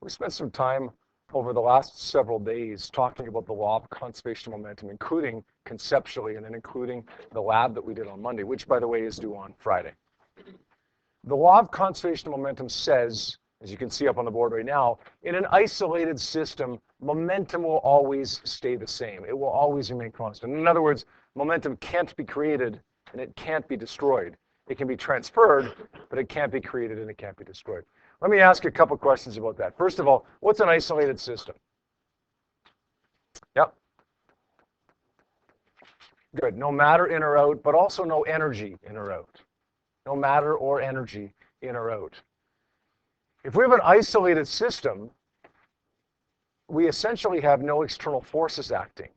We spent some time over the last several days talking about the law of conservation of momentum, including conceptually and then including the lab that we did on Monday, which, by the way, is due on Friday. The law of conservation of momentum says, as you can see up on the board right now, in an isolated system, momentum will always stay the same. It will always remain constant. In other words, momentum can't be created and it can't be destroyed. It can be transferred, but it can't be created and it can't be destroyed. Let me ask you a couple questions about that. First of all, what's an isolated system? Yep. Good. No matter in or out, but also no energy in or out. No matter or energy in or out. If we have an isolated system, we essentially have no external forces acting,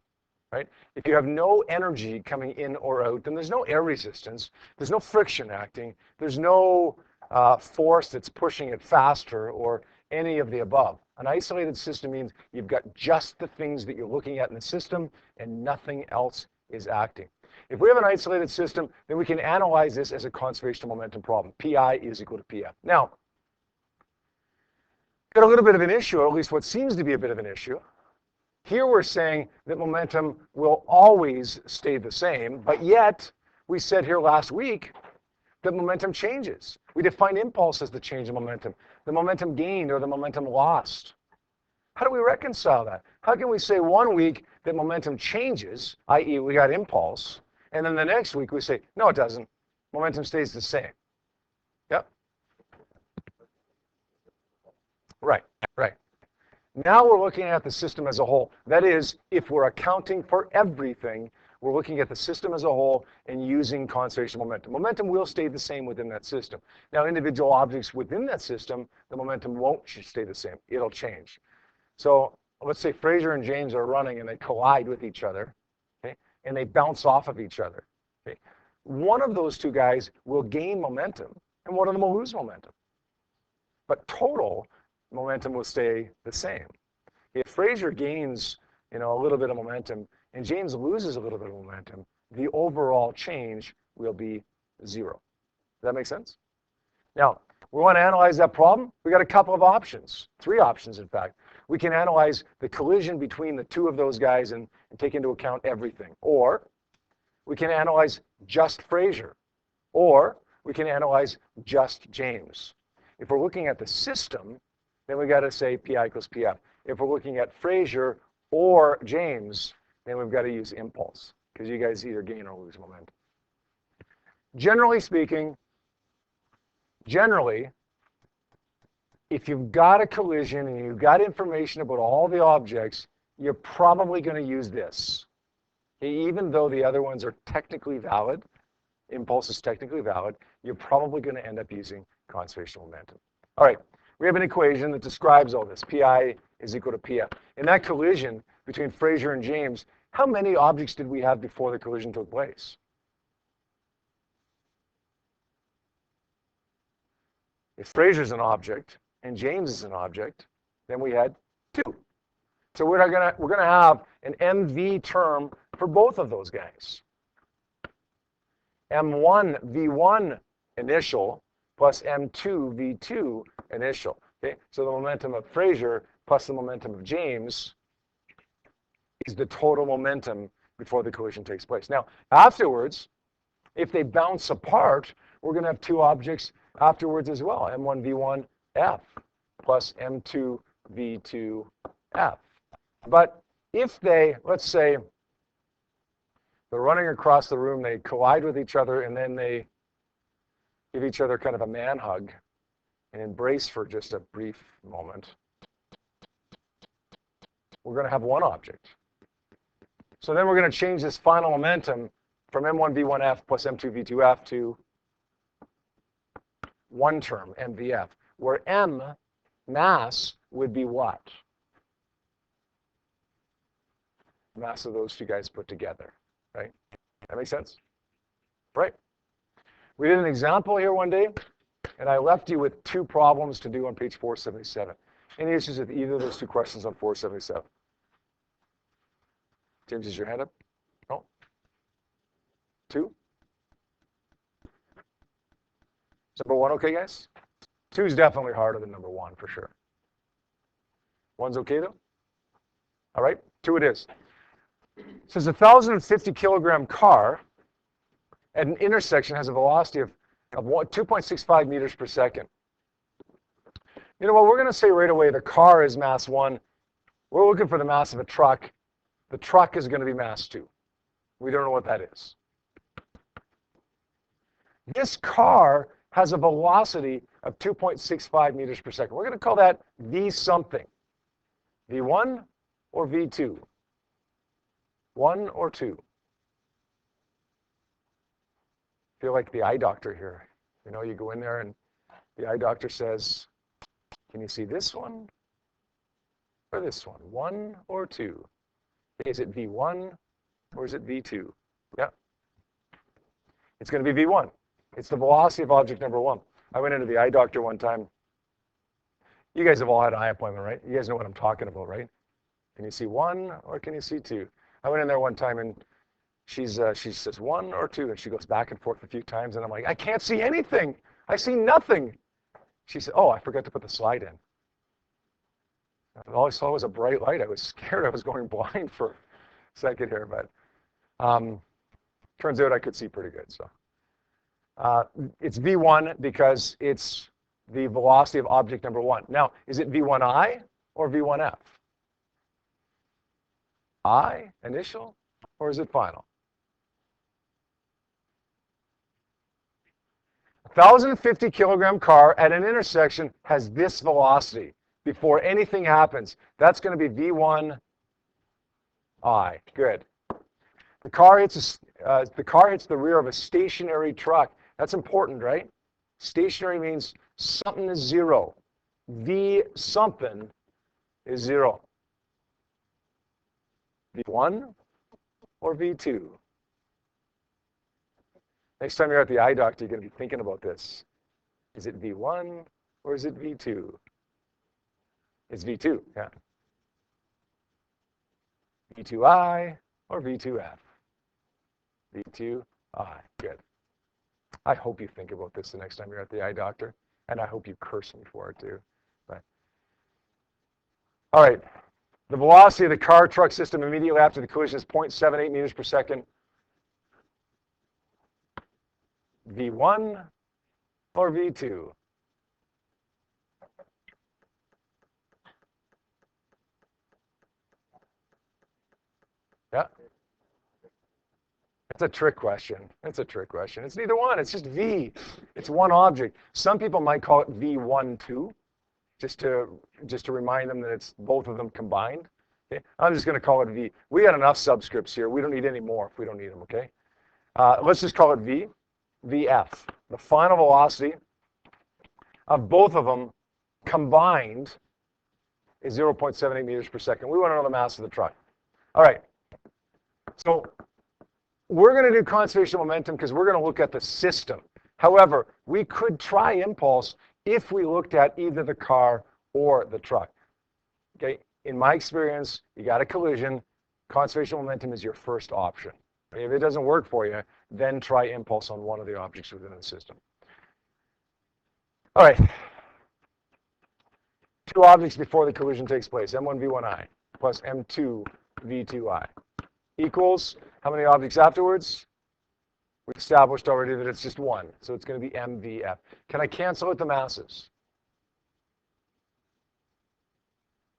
right? If you have no energy coming in or out, then there's no air resistance, there's no friction acting, there's no force that's pushing it faster or any of the above. An isolated system means you've got just the things that you're looking at in the system and nothing else is acting. If we have an isolated system, then we can analyze this as a conservation of momentum problem. Pi is equal to Pf. Now, got a little bit of an issue, or at least what seems to be a bit of an issue. Here we're saying that momentum will always stay the same, but yet we said here last week that momentum changes. We define impulse as the change in momentum, the momentum gained or the momentum lost. How do we reconcile that? How can we say one week that momentum changes, i.e. we got impulse, and then the next week we say, no, it doesn't. Momentum stays the same. Yep. Right, right. Now we're looking at the system as a whole. That is, if we're accounting for everything, we're looking at the system as a whole and using conservation of momentum. Momentum will stay the same within that system. Now, individual objects within that system, the momentum won't stay the same. It'll change. So let's say Fraser and James are running and they collide with each other, okay, and they bounce off of each other. Okay. One of those two guys will gain momentum and one of them will lose momentum. But total momentum will stay the same. If Fraser gains, a little bit of momentum and James loses a little bit of momentum, the overall change will be 0. Does that make sense? Now, we want to analyze that problem. We got a couple of options, 3 options in fact. We can analyze the collision between the two of those guys and take into account everything. Or we can analyze just Fraser. Or we can analyze just James. If we're looking at the system, then we got to say Pi equals Pf. If we're looking at Fraser or James, then we've got to use impulse, because you guys either gain or lose momentum. Generally speaking, if you've got a collision and you've got information about all the objects, you're probably going to use this. Okay, even though the other ones are technically valid, impulse is technically valid, you're probably going to end up using conservation of momentum. All right, we have an equation that describes all this. Pi is equal to Pf. In that collision between Fraser and James, how many objects did we have before the collision took place? If Fraser's an object and James is an object, then we had 2. So we're gonna have an MV term for both of those guys. M1 V1 initial plus M2 V2 initial. Okay, so the momentum of Fraser plus the momentum of James is the total momentum before the collision takes place. Now, afterwards, if they bounce apart, we're going to have 2 objects afterwards as well, M1 V1 F plus M2 V2 F. But if they, let's say, they're running across the room, they collide with each other, and then they give each other kind of a man hug and embrace for just a brief moment, we're going to have 1 object. So then we're going to change this final momentum from M1 V1F plus M2 V2F to 1 term, MVF, where M, mass, would be what? Mass of those 2 guys put together, right? That makes sense? Right. We did an example here one day, and I left you with 2 problems to do on page 477. Any issues with either of those 2 questions on 477? James, is your hand up? No? 2? Number 1 okay, guys? 2 is definitely harder than number 1, for sure. One's okay though? All right, 2 it is. It says a 1,050 kilogram car at an intersection has a velocity of 2.65 meters per second. You know what, we're going to say right away the car is mass 1. We're looking for the mass of a truck. The truck is going to be mass 2. We don't know what that is. This car has a velocity of 2.65 meters per second. We're going to call that V something. V1 or V2? 1 or 2? Feel like the eye doctor here. You know, you go in there and the eye doctor says, can you see this one or this one? 1 or 2? Is it V1 or is it V2? Yeah. It's going to be V1. It's the velocity of object number 1. I went into the eye doctor one time. You guys have all had an eye appointment, right? You guys know what I'm talking about, right? Can you see 1 or can you see 2? I went in there one time and she says 1 or 2, and she goes back and forth a few times, and I'm like, I can't see anything. I see nothing. She said, oh, I forgot to put the slide in. All I saw was a bright light. I was scared I was going blind for a second here, but turns out I could see pretty good. So it's V1 because it's the velocity of object number 1. Now, is it V1I or V1F? I, initial, or is it final? 1,050 kilogram car at an intersection has this velocity before anything happens. That's going to be V1I. Good. The car hits the rear of a stationary truck. That's important, right? Stationary means something is 0. V something is 0. V1 or V2? Next time you're at the eye doctor, you're going to be thinking about this. Is it V1 or is it V2? It's V2, yeah. V2I or V2F? V2I, good. I hope you think about this the next time you're at the eye doctor, and I hope you curse me for it too. But, all right, the velocity of the car-truck system immediately after the collision is 0.78 meters per second. V1 or V2? Yeah. It's a trick question. It's a trick question. It's neither one. It's just V. It's one object. Some people might call it V12, just to remind them that it's both of them combined. Okay? I'm just going to call it V. We got enough subscripts here. We don't need any more if we don't need them, okay? Let's just call it V. VF. The final velocity of both of them combined is 0.78 meters per second. We want to know the mass of the truck. All right. So we're going to do conservation of momentum because we're going to look at the system. However, we could try impulse if we looked at either the car or the truck. Okay. In my experience, you got a collision. Conservation of momentum is your first option. If it doesn't work for you, then try impulse on one of the objects within the system. All right. 2 objects before the collision takes place, M1 V1I plus M2 V2I equals how many objects afterwards? We established already that it's just 1, so it's going to be MVF. Can I cancel out the masses?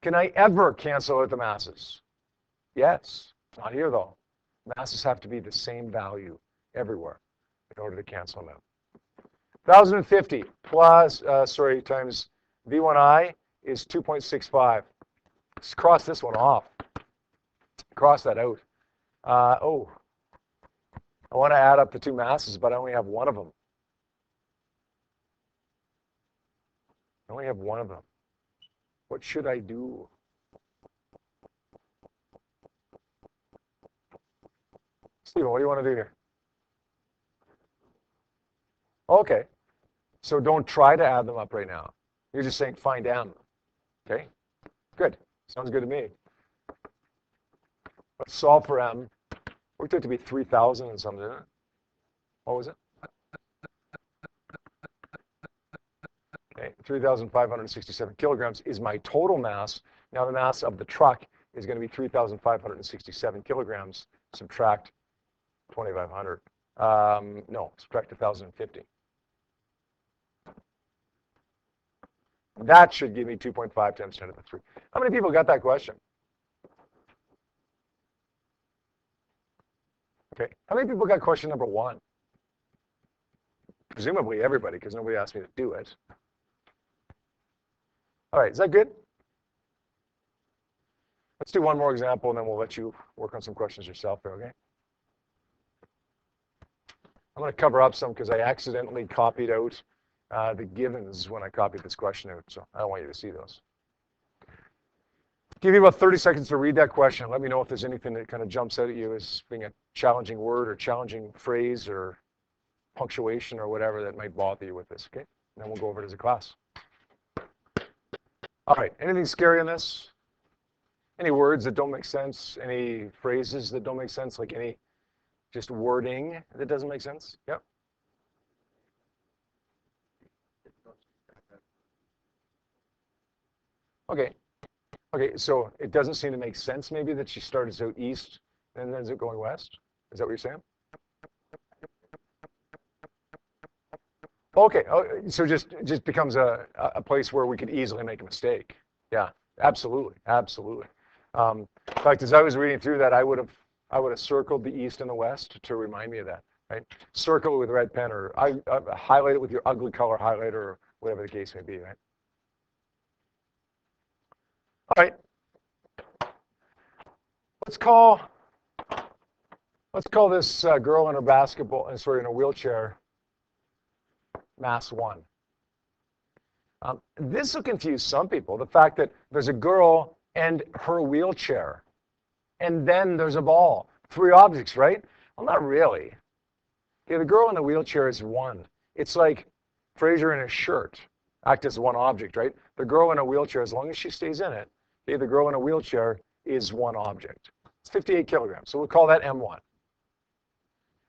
Can I ever cancel out the masses? Yes. Not here, though. Masses have to be the same value everywhere in order to cancel them out. 1,050 plus, times V1I is 2.65. Let's cross this one off. Cross that out. I want to add up the 2 masses, but I only have one of them. I only have one of them. What should I do? Stephen, what do you want to do here? Okay. So don't try to add them up right now. You're just saying find M. Okay? Good. Sounds good to me. Let's solve for M. Worked out to be 3,000 and something, didn't it? What was it? Okay, 3,567 kilograms is my total mass. Now the mass of the truck is going to be 3,567 kilograms. Subtract 2,500. No, subtract 1,050. That should give me 2.5 times 10 to the 3. How many people got that question? Okay. How many people got question number 1? Presumably everybody, because nobody asked me to do it. All right, is that good? Let's do one more example, and then we'll let you work on some questions yourself there, okay? I'm going to cover up some because I accidentally copied out the givens when I copied this question out, so I don't want you to see those. Give you about 30 seconds to read that question. Let me know if there's anything that kind of jumps out at you as being a challenging word or challenging phrase or punctuation or whatever that might bother you with this, okay? And then we'll go over it as a class. All right, anything scary in this? Any words that don't make sense? Any phrases that don't make sense? Like any just wording that doesn't make sense? Yep. Okay. Okay, so it doesn't seem to make sense maybe that she started out east and then ends up going west? Is that what you're saying? Okay, so just becomes a place where we could easily make a mistake. Yeah, absolutely, absolutely. In fact, as I was reading through that, I would have circled the east and the west to remind me of that. Right? Circle it with a red pen, or I highlight it with your ugly color highlighter, or whatever the case may be. Right? All right. Let's call this girl in a wheelchair, mass 1. This will confuse some people. The fact that there's a girl and her wheelchair, and then there's a ball. 3 objects, right? Well, not really. Okay, the girl in the wheelchair is 1. It's like Fraser in his shirt act as 1 object, right? The girl in a wheelchair, as long as she stays in it, okay, the girl in a wheelchair is 1 object. It's 58 kilograms, so we'll call that M1.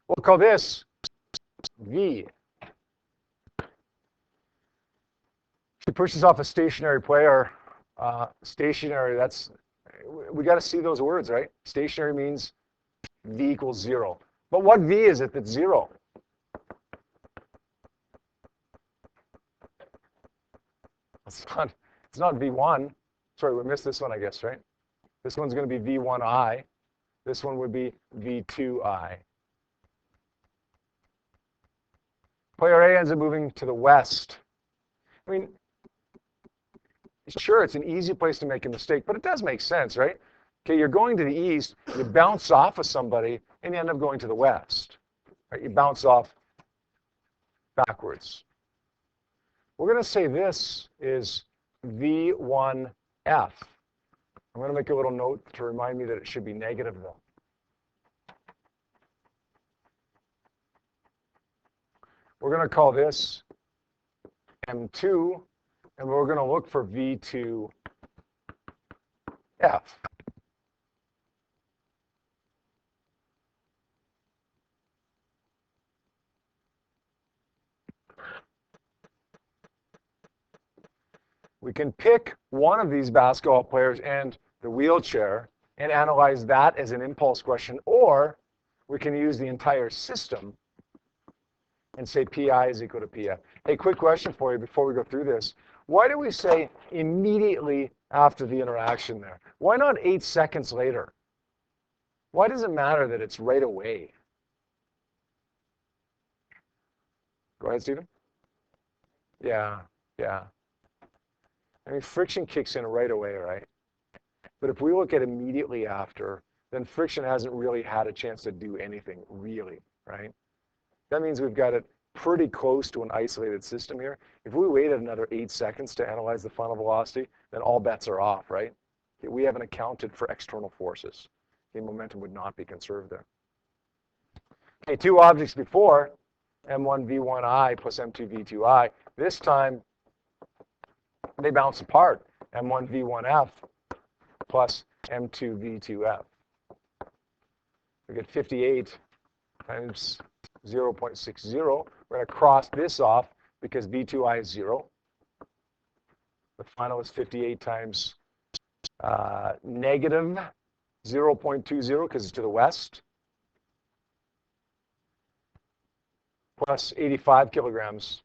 We'll call this V. She pushes off a stationary player. Stationary, we got to see those words, right? Stationary means V equals 0. But what V is it that's 0? It's not V1. Sorry, we missed this one, I guess, right? This one's going to be V1I. This one would be V2I. Player A ends up moving to the west. I mean, sure, it's an easy place to make a mistake, but it does make sense, right? Okay, you're going to the east, you bounce off of somebody, and you end up going to the west. Right? You bounce off backwards. We're going to say this is V1F. I'm going to make a little note to remind me that it should be negative, though. We're going to call this M2, and we're going to look for V2F. We can pick one of these basketball players and the wheelchair and analyze that as an impulse question, or we can use the entire system and say PI is equal to PF. Hey, quick question for you before we go through this. Why do we say immediately after the interaction there? Why not 8 seconds later? Why does it matter that it's right away? Go ahead, Stephen. Yeah. I mean, friction kicks in right away, right? But if we look at immediately after, then friction hasn't really had a chance to do anything, really, right? That means we've got it pretty close to an isolated system here. If we waited another 8 seconds to analyze the final velocity, then all bets are off, right? We haven't accounted for external forces. Okay, momentum would not be conserved there. Okay, 2 objects before, M1 V1I plus M2 V2I. This time, they bounce apart. M1 V1F plus M2 V2F. We get 58 times 0.60. We're going to cross this off because V2I is 0. The final is 58 times negative 0.20 because it's to the west, plus 85 kilograms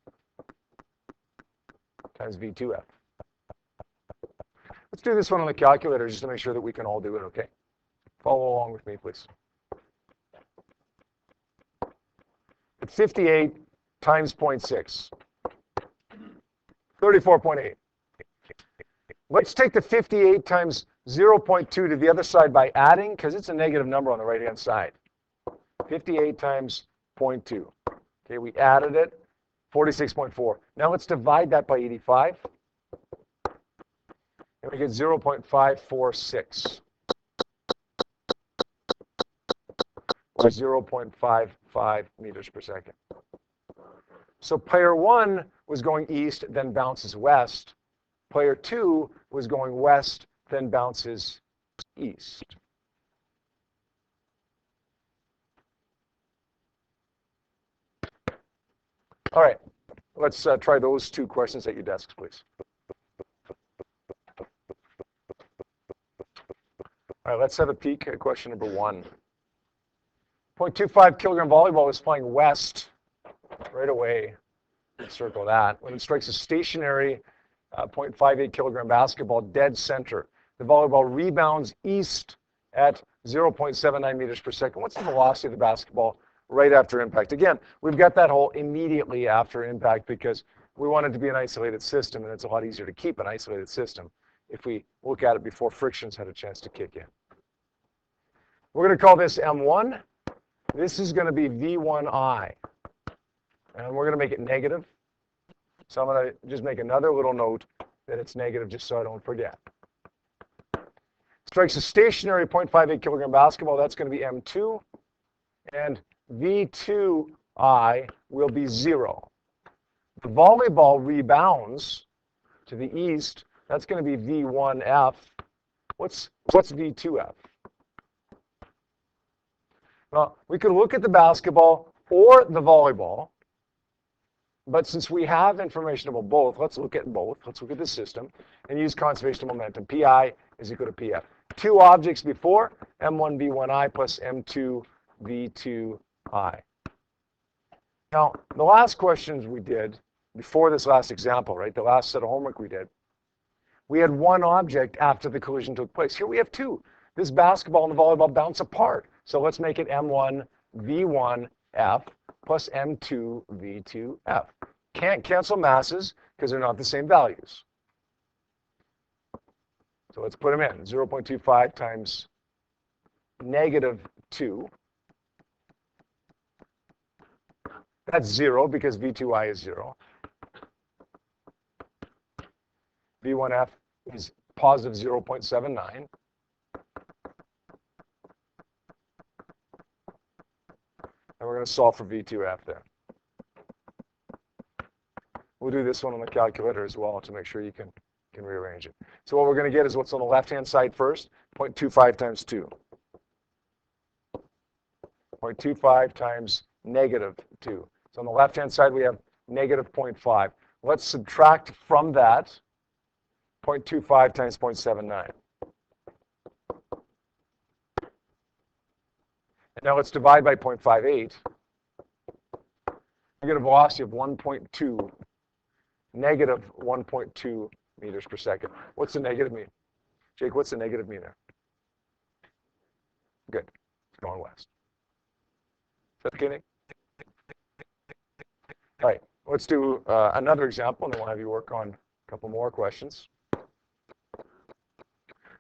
times V2F. Let's do this one on the calculator just to make sure that we can all do it, okay? Follow along with me, please. At 58 times 0.6, 34.8. Let's take the 58 times 0.2 to the other side by adding, because it's a negative number on the right-hand side. 58 times 0.2. Okay, we added it, 46.4. Now let's divide that by 85. And we get 0.546. Or 0.55 meters per second. So player 1 was going east, then bounces west. Player 2 was going west, then bounces east. All right, let's try those two questions at your desks, please. All right, let's have a peek at question number 1. 0.25 kilogram volleyball is flying west right away. Circle that. When it strikes a stationary 0.58 kilogram basketball dead center, the volleyball rebounds east at 0.79 meters per second. What's the velocity of the basketball right after impact? Again, we've got that whole immediately after impact because we want it to be an isolated system, and it's a lot easier to keep an isolated system if we look at it before friction's had a chance to kick in. We're going to call this M1. This is going to be V1I, and we're going to make it negative. So I'm going to just make another little note that it's negative just so I don't forget. Strikes a stationary 0.58 kilogram basketball, that's going to be M2, and V2I will be 0. The volleyball rebounds to the east, that's going to be V1F. What's V2F? Well, we could look at the basketball or the volleyball, but since we have information about both, let's look at both. Let's look at the system and use conservation of momentum. PI is equal to PF. Two objects before, M1 V1I plus M2 V2I. Now, the last questions we did before this last example, right, the last set of homework we did, we had one object after the collision took place. Here we have two. This basketball and the volleyball bounce apart. So let's make it M1 V1F plus M2 V2F. Can't cancel masses because they're not the same values. So let's put them in. 0.25 times negative 2. That's 0 because V2I is 0. V1F is positive 0.79. And we're going to solve for V2F there. We'll do this one on the calculator as well to make sure you can rearrange it. So what we're going to get is what's on the left-hand side first, 0.25 times 2. 0.25 times negative 2. So on the left-hand side, we have negative 0.5. Let's subtract from that 0.25 times 0.79. And now let's divide by 0.58. We get a velocity of 1.2, negative 1.2 meters per second. What's the negative mean? Jake, what's the negative mean there? Good. It's going west. Is that okay, Nick? All right. Let's do another example, and then we'll have you work on a couple more questions.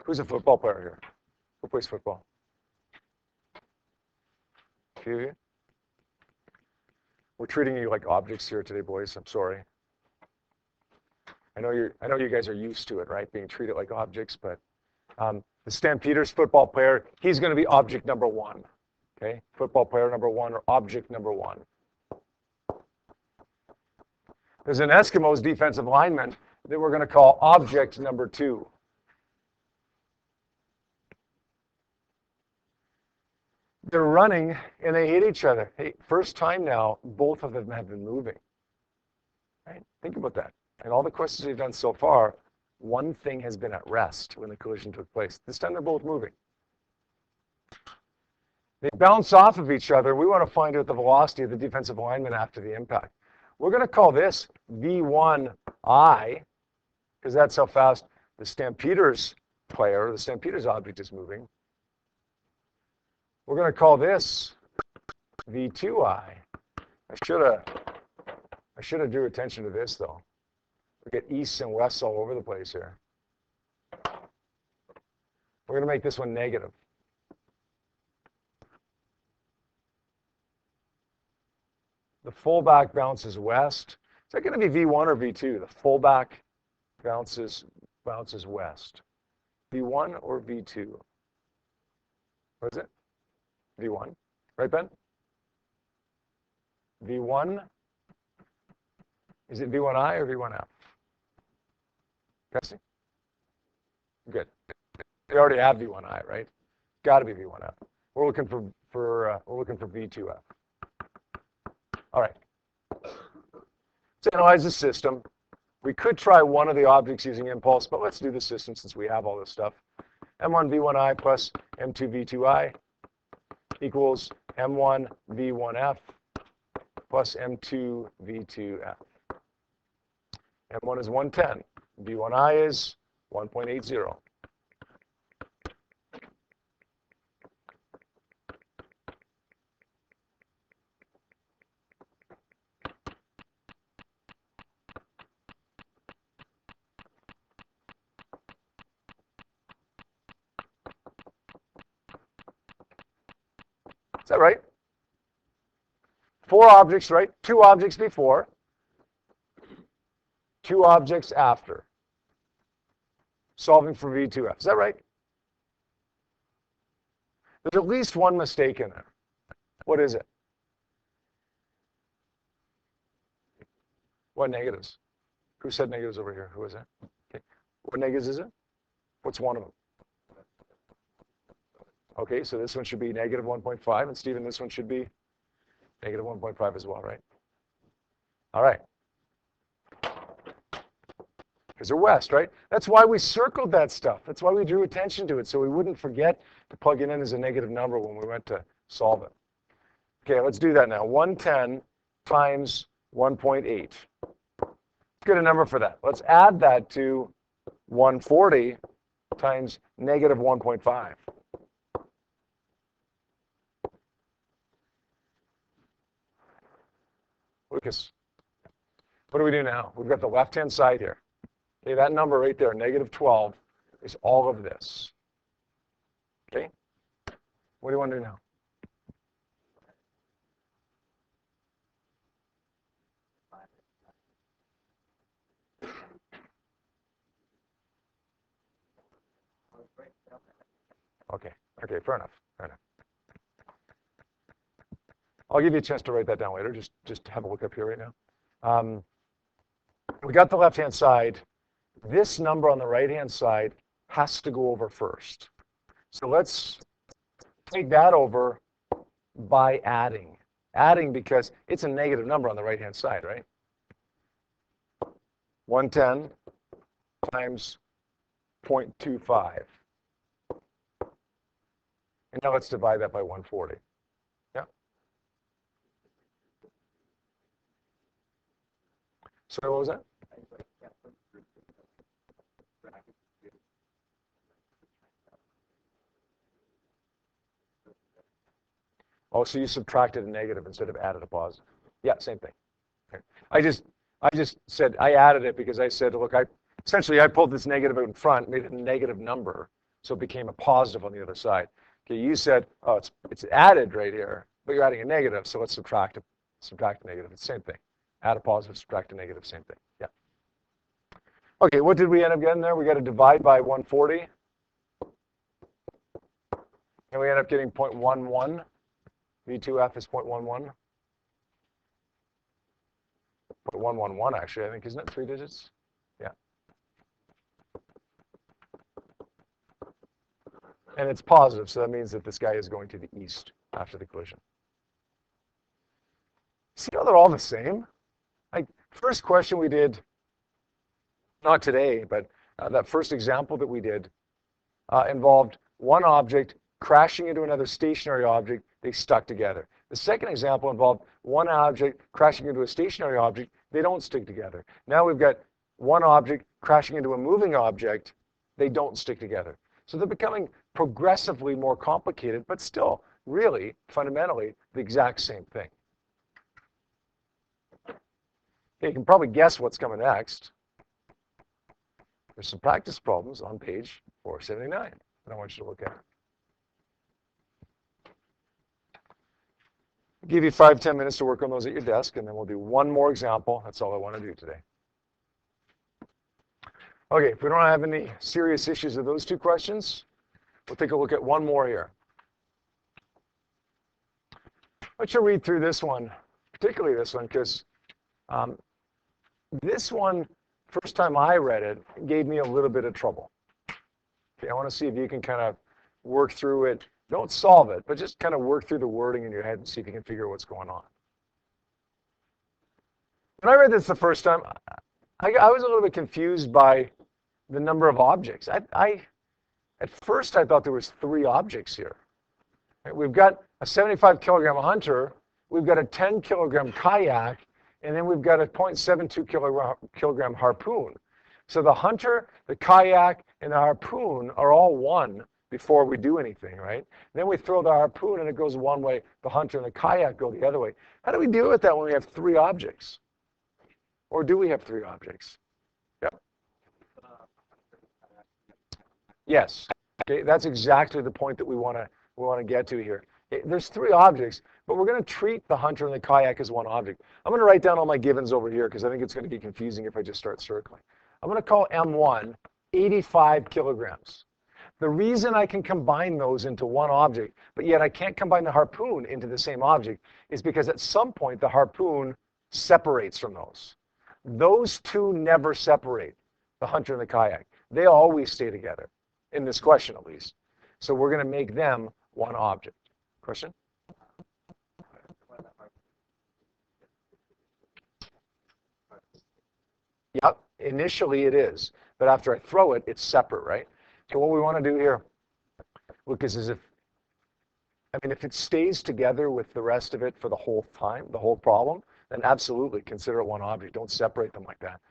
Who's a football player here? Who plays football? A few of you? We're treating you like objects here today, boys. I'm sorry. I know you guys are used to it, right? Being treated like objects, but the Stampeders football player, he's going to be object number 1. Okay? Football player number 1 or object number 1. There's an Eskimos defensive lineman that we're going to call object number 2. They're running and they hit each other. Hey, first time now, both of them have been moving. Right? Think about that. And all the questions we've done so far, one thing has been at rest when the collision took place. This time they're both moving. They bounce off of each other. We want to find out the velocity of the defensive lineman after the impact. We're going to call this V1I, because that's how fast the Stampeders player, the Stampeders object is moving. We're going to call this V2I. I should have drew attention to this, though. We get easts and wests all over the place here. We're going to make this one negative. The fullback bounces west. Is that going to be V1 or V2? The fullback bounces west. V1 or V2? What is it? V1. Right, Ben? V1? Is it V1I or V1F? Cassie? Good. They already have V1I, right? Got to be V1F. We're looking for V2F. All right. Let's analyze the system. We could try one of the objects using impulse, but let's do the system since we have all this stuff. M1 V1I plus M2 V2I equals M1 V1F plus M2 V2F. M1 is 110. V1I is 1.80. Is that right? 4 objects, right? 2 objects before, 2 objects after. Solving for V2F. Is that right? There's at least one mistake in there. What is it? What negatives? Who said negatives over here? Who is it? Okay. What negatives is it? What's one of them? Okay, so this one should be negative 1.5, and Stephen, this one should be negative 1.5 as well, right? All right. Because they're west, right? That's why we circled that stuff. That's why we drew attention to it, so we wouldn't forget to plug it in as a negative number when we went to solve it. Okay, let's do that now. 110 times 1.8. Let's get a number for that. Let's add that to 140 times negative 1.5. Lucas, what do we do now? We've got the left-hand side here. Okay, that number right there, negative 12, is all of this. Okay? What do you want to do now? Okay, fair enough. I'll give you a chance to write that down later. Just have a look up here right now. We got the left-hand side. This number on the right-hand side has to go over first. So let's take that over by adding. Adding because it's a negative number on the right-hand side, right? 110 times 0.25. And now let's divide that by 140. Yeah. So what was that? Oh, so you subtracted a negative instead of added a positive. Yeah, same thing. Okay. I just said I added it because I said, look, I pulled this negative out in front, made it a negative number, so it became a positive on the other side. Okay, you said, oh, it's added right here, but you're adding a negative, so let's subtract a negative. It's the same thing. Add a positive, subtract a negative, same thing. Yeah. Okay, what did we end up getting there? We got to divide by 140. And we end up getting 0.11. V2F is 0.11. 0.111 actually, I think, isn't it? 3 digits? Yeah. And it's positive, so that means that this guy is going to the east after the collision. See how they're all the same? Like, first question we did, not today, but that first example that we did involved one object crashing into another stationary object. They stuck together. The second example involved one object crashing into a stationary object. They don't stick together. Now we've got one object crashing into a moving object. They don't stick together. So they're becoming progressively more complicated, but still, really, fundamentally, the exact same thing. Okay, you can probably guess what's coming next. There's some practice problems on page 479 that I want you to look at. I'll give you 5-10 minutes to work on those at your desk, and then we'll do one more example. That's all I want to do today. Okay, if we don't have any serious issues with those two questions, we'll take a look at one more here. Let's just read through this one, particularly this one, because this one, first time I read it, gave me a little bit of trouble. Okay, I want to see if you can kind of work through it. Don't solve it, but just kind of work through the wording in your head and see if you can figure out what's going on. When I read this the first time, I was a little bit confused by the number of objects. At first, I thought there was 3 objects here. Right? We've got a 75-kilogram hunter, we've got a 10-kilogram kayak, and then we've got a 0.72 kilogram harpoon. So the hunter, the kayak, and the harpoon are all one before we do anything, right? Then we throw the harpoon and it goes one way, the hunter and the kayak go the other way. How do we deal with that when we have 3 objects? Or do we have 3 objects? Yep. Yes. Okay, that's exactly the point that we want to get to here. There's 3 objects, but we're going to treat the hunter and the kayak as one object. I'm going to write down all my givens over here because I think it's going to be confusing if I just start circling. I'm going to call M1 85 kilograms. The reason I can combine those into one object, but yet I can't combine the harpoon into the same object, is because at some point the harpoon separates from those. Those two never separate, the hunter and the kayak. They always stay together, in this question at least. So we're going to make them one object. Question? Yep, initially it is, but after I throw it, it's separate, right? So what we want to do here, Lucas, is if it stays together with the rest of it for the whole time, the whole problem, then absolutely consider it one object. Don't separate them like that.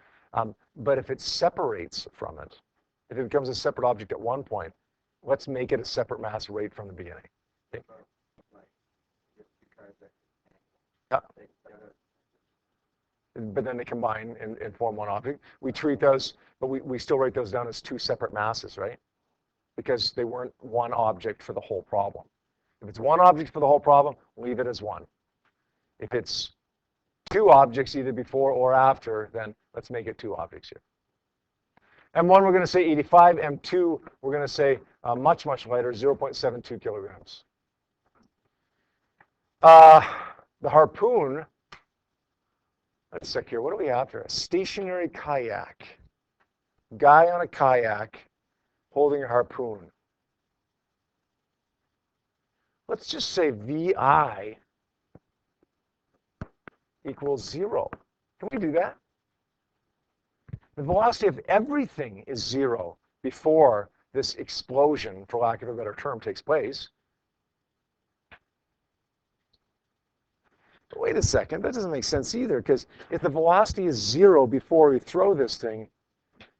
But if it separates from it, if it becomes a separate object at one point, let's make it a separate mass right from the beginning. Okay? Yeah. But then they combine and form one object. We treat those, but we still write those down as 2 separate masses, right? Because they weren't one object for the whole problem. If it's one object for the whole problem, leave it as one. If it's 2 objects either before or after, then let's make it 2 objects here. M1, we're going to say 85. M2, we're going to say much, much lighter, 0.72 kilograms. The harpoon, let's check here. What do we have here? A stationary kayak. Guy on a kayak holding a harpoon. Let's just say VI equals 0. Can we do that? The velocity of everything is 0 before this explosion, for lack of a better term, takes place. But wait a second, that doesn't make sense either, because if the velocity is 0 before we throw this thing,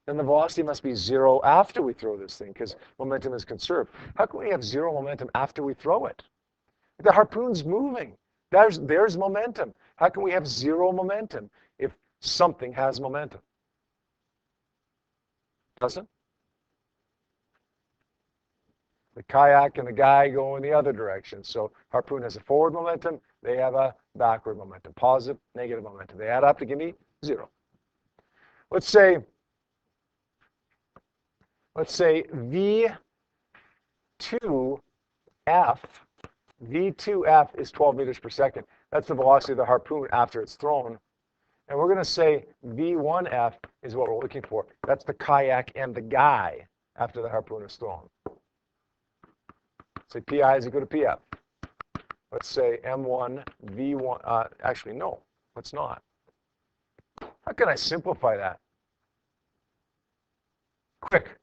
then the velocity must be 0 after we throw this thing, because momentum is conserved. How can we have 0 momentum after we throw it? The harpoon's moving. There's momentum. How can we have 0 momentum if something has momentum? Doesn't? The kayak and the guy go in the other direction. So harpoon has a forward momentum. They have a backward momentum. Positive, negative momentum. They add up to give me 0. Let's say V2F is 12 meters per second. That's the velocity of the harpoon after it's thrown. And we're going to say V1F is what we're looking for. That's the kayak and the guy after the harpoon is thrown. Say PI is equal to PF. Let's say M1, V1, actually no, let's not. How can I simplify that? Quick.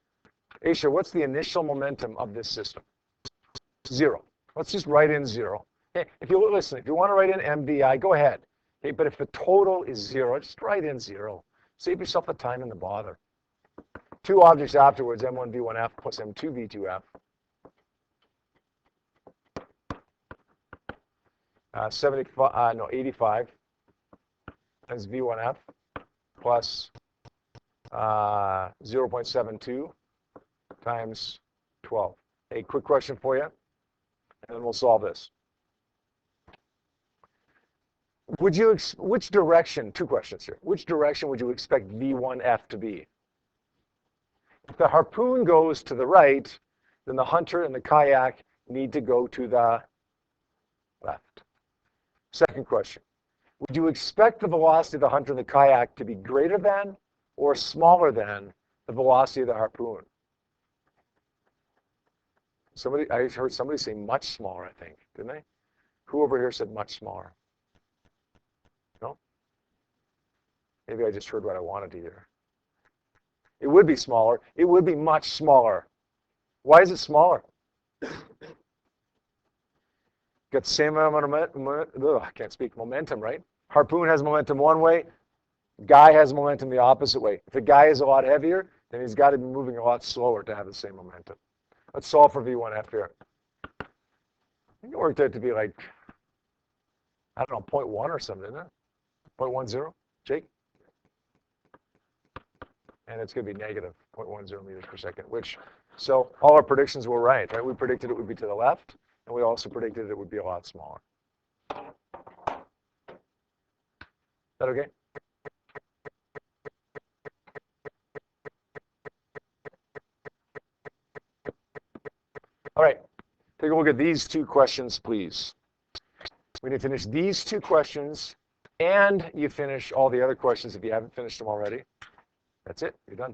Aisha, what's the initial momentum of this system? 0. Let's just write in 0. Okay, if you listen, if you want to write in MVI, go ahead. Okay, but if the total is 0, just write in 0. Save yourself the time and the bother. Two objects afterwards, M1 V1F plus M2 V2F. 85 times V1F plus 0.72 times 12. A quick question for you, and then we'll solve this. Which direction, two questions here, which direction would you expect V1F to be? If the harpoon goes to the right, then the hunter and the kayak need to go to the left. Second question, would you expect the velocity of the hunter and the kayak to be greater than or smaller than the velocity of the harpoon? I heard somebody say much smaller, I think, didn't they? Who over here said much smaller? No? Maybe I just heard what I wanted to hear. It would be smaller. It would be much smaller. Why is it smaller? Got the same amount of I can't speak, momentum, right? Harpoon has momentum one way. Guy has momentum the opposite way. If the guy is a lot heavier, then he's got to be moving a lot slower to have the same momentum. Let's solve for V1F here. I think it worked out to be like, I don't know, 0.1 or something, isn't it? 0.10, Jake? And it's going to be negative 0.10 meters per second, so all our predictions were right? We predicted it would be to the left, and we also predicted it would be a lot smaller. Is that okay? All right, take a look at these two questions, please. We need to finish these two questions, and you finish all the other questions if you haven't finished them already. That's it, you're done.